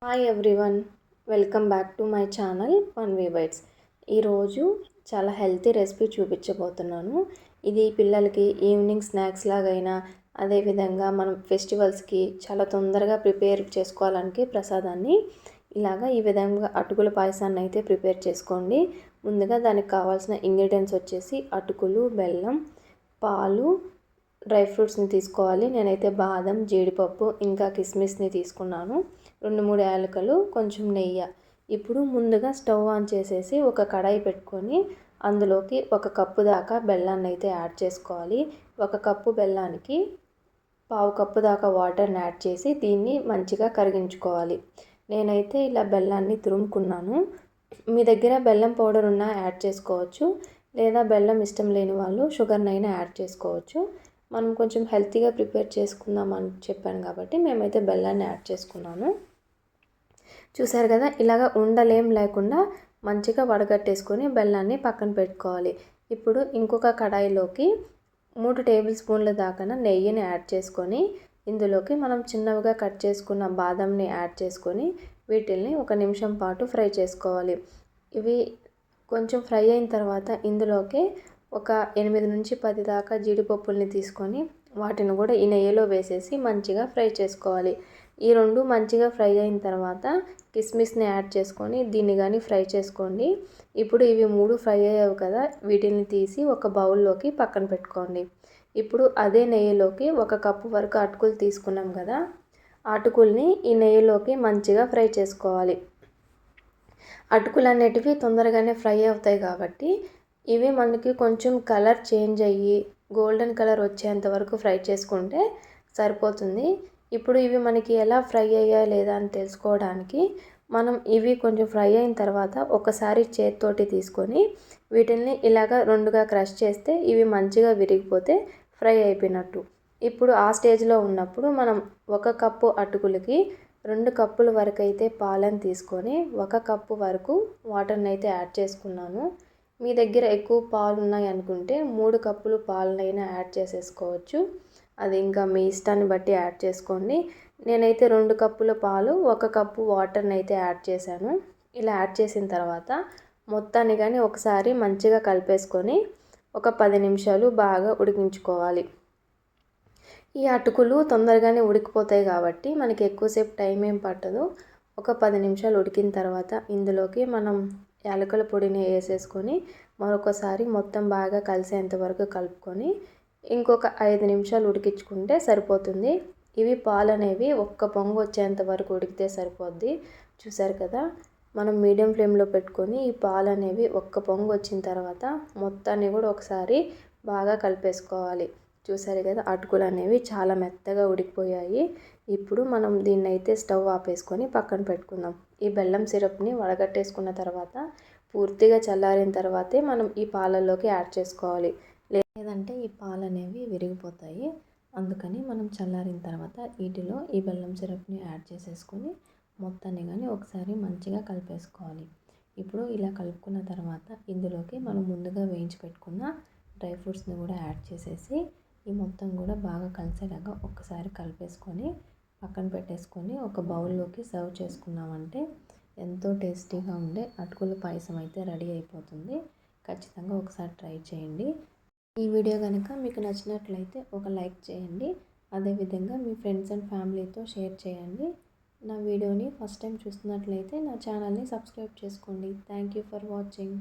Hi everyone, welcome back to my channel one way bytes. ఈరోజు చాలా healthy recipe చూపించబోతున్నాను. ఇది పిల్లలకి ఈవినింగ్ స్నాక్స్ లాగైనా, అదేవిధంగా మనం ఫెస్టివల్స్కి చాలా తొందరగా ప్రిపేర్ చేసుకోవడానికి ప్రసాదాన్ని ఈ విధంగా అటుకుల పాయసాన్ని అయితే ప్రిపేర్ చేసుకోండి. ముందుగా దానికి కావాల్సిన ఇంగ్రీడియంట్స్ వచ్చేసి అటుకులు, బెల్లం, పాలు, డ్రై ఫ్రూట్స్ని తీసుకోవాలి. నేనైతే బాదం, జీడిపప్పు ఇంకా కిస్మిస్ని తీసుకున్నాను. 2-3 యాలకులు, కొంచెం నెయ్యి. ఇప్పుడు ముందుగా స్టవ్ ఆన్ చేసేసి ఒక కడాయి పెట్టుకొని అందులోకి 1 కప్పు దాకా బెల్లాన్ని అయితే యాడ్ చేసుకోవాలి. 1 కప్పు బెల్లానికి 1/2 కప్పు దాకా వాటర్ని యాడ్ చేసి దీన్ని మంచిగా కరిగించుకోవాలి. నేనైతే ఇలా బెల్లాన్ని తురుముకున్నాను. మీ దగ్గర బెల్లం పౌడర్ ఉన్నా యాడ్ చేసుకోవచ్చు, లేదా బెల్లం ఇష్టం లేని వాళ్ళు షుగర్నైనా యాడ్ చేసుకోవచ్చు. మనం కొంచెం హెల్తీగా ప్రిపేర్ చేసుకుందాం అని చెప్పాను కాబట్టి మేమైతే బెల్లాన్ని యాడ్ చేసుకున్నాను. చూసారు కదా, ఉండలేం లేకుండా మంచిగా వడగట్టేసుకొని బెల్లాన్ని పక్కన పెట్టుకోవాలి. ఇప్పుడు ఇంకొక కడాయిలోకి 3 టేబుల్ స్పూన్ల దాకా నెయ్యిని యాడ్ చేసుకొని ఇందులోకి మనం చిన్నవిగా కట్ చేసుకున్న బాదంని యాడ్ చేసుకొని వీటిల్ని 1 నిమిషం పాటు ఫ్రై చేసుకోవాలి. ఇవి కొంచెం ఫ్రై అయిన తర్వాత ఇందులోకి ఒక 8-10 దాకా జీడిపప్పుల్ని తీసుకొని వాటిని కూడా ఈ నెయ్యిలో వేసేసి మంచిగా ఫ్రై చేసుకోవాలి. ఈ 2 మంచిగా ఫ్రై అయిన తర్వాత కిస్మిస్ని యాడ్ చేసుకొని దీన్ని కానీ ఫ్రై చేసుకోండి. ఇప్పుడు ఇవి 3 ఫ్రై అయ్యావు కదా, వీటిని తీసి ఒక బౌల్లోకి పక్కన పెట్టుకోండి. ఇప్పుడు అదే నెయ్యిలోకి 1 కప్పు వరకు అటుకులు తీసుకున్నాం కదా, అటుకుల్ని ఈ నెయ్యిలోకి మంచిగా ఫ్రై చేసుకోవాలి. అటుకులు అనేటివి తొందరగానే ఫ్రై అవుతాయి కాబట్టి ఇవి మనకి కొంచెం కలర్ చేంజ్ అయ్యి గోల్డెన్ కలర్ వచ్చేంత వరకు ఫ్రై చేసుకుంటే సరిపోతుంది. ఇప్పుడు ఇవి మనకి ఎలా ఫ్రై అయ్యాయా లేదా అని తెలుసుకోవడానికి మనం ఇవి కొంచెం ఫ్రై అయిన తర్వాత ఒకసారి చేతితోటి తీసుకొని వీటిల్ని ఇలాగా 2గా క్రష్ చేస్తే ఇవి మంచిగా విరిగిపోతే ఫ్రై అయిపోయినట్టు. ఇప్పుడు ఆ స్టేజ్లో ఉన్నప్పుడు మనం 1 కప్పు అటుకులకి 2 కప్పుల వరకు అయితే పాలను తీసుకొని 1 కప్పు వరకు వాటర్ని అయితే యాడ్ చేసుకున్నాను. మీ దగ్గర ఎక్కువ పాలు ఉన్నాయి అనుకుంటే 3 కప్పులు పాలనైనా యాడ్ చేసేసుకోవచ్చు. అది ఇంకా మీ ఇష్టాన్ని బట్టి యాడ్ చేసుకోండి. నేనైతే 2 కప్పుల పాలు 1 కప్పు వాటర్ని అయితే యాడ్ చేశాను. ఇలా యాడ్ చేసిన తర్వాత మొత్తాన్ని కానీ ఒకసారి మంచిగా కలిపేసుకొని ఒక 10 నిమిషాలు బాగా ఉడికించుకోవాలి. ఈ అటుకులు తొందరగానే ఉడికిపోతాయి కాబట్టి మనకి ఎక్కువసేపు టైం ఏం పట్టదు. ఒక 10 నిమిషాలు ఉడికిన తర్వాత ఇందులోకి మనం యాలకుల పొడిని వేసేసుకొని మరొకసారి మొత్తం బాగా కలిసేంత వరకు కలుపుకొని ఇంకొక 5 నిమిషాలు ఉడికించుకుంటే సరిపోతుంది. ఇవి పాలు అనేవి 1 పొంగు వచ్చేంత వరకు ఉడికితే సరిపోద్ది. చూసారు కదా, మనం మీడియం ఫ్లేమ్లో పెట్టుకొని ఈ పాలు అనేవి 1 పొంగు వచ్చిన తర్వాత మొత్తాన్ని కూడా ఒకసారి బాగా కలిపేసుకోవాలి. చూసారు కదా, అటుకులు అనేవి చాలా మెత్తగా ఉడికిపోయాయి. ఇప్పుడు మనం దీన్ని అయితే స్టవ్ ఆపేసుకొని పక్కన పెట్టుకుందాం. ఈ బెల్లం సిరప్ని వడగట్టేసుకున్న తర్వాత పూర్తిగా చల్లారిన తర్వాతే మనం ఈ పాలల్లోకి యాడ్ చేసుకోవాలి. లేదంటే ఈ పాలు అనేవి విరిగిపోతాయి. అందుకని మనం చల్లారిన తర్వాత వీటిలో ఈ బెల్లం సిరప్ని యాడ్ చేసేసుకొని మొత్తాన్ని కానీ ఒకసారి మంచిగా కలిపేసుకోవాలి. ఇప్పుడు ఇలా కలుపుకున్న తర్వాత ఇందులోకి మనం ముందుగా వేయించి పెట్టుకున్న డ్రై ఫ్రూట్స్ని కూడా యాడ్ చేసేసి ఈ మొత్తం కూడా బాగా కలిసేలాగా ఒక్కసారి కలిపేసుకొని పక్కన పెట్టేసుకొని ఒక బౌల్లోకి సర్వ్ చేసుకున్నామంటే ఎంతో టేస్టీగా ఉండే అటుకుల పాయసం అయితే రెడీ అయిపోతుంది. ఖచ్చితంగా ఒకసారి ట్రై చేయండి. ఈ వీడియో కనుక మీకు నచ్చినట్లయితే ఒక లైక్ చేయండి. అదేవిధంగా మీ ఫ్రెండ్స్ అండ్ ఫ్యామిలీతో షేర్ చేయండి. నా వీడియోని ఫస్ట్ టైం చూస్తున్నట్లయితే నా ఛానల్ని సబ్స్క్రైబ్ చేసుకోండి. Thank you for watching.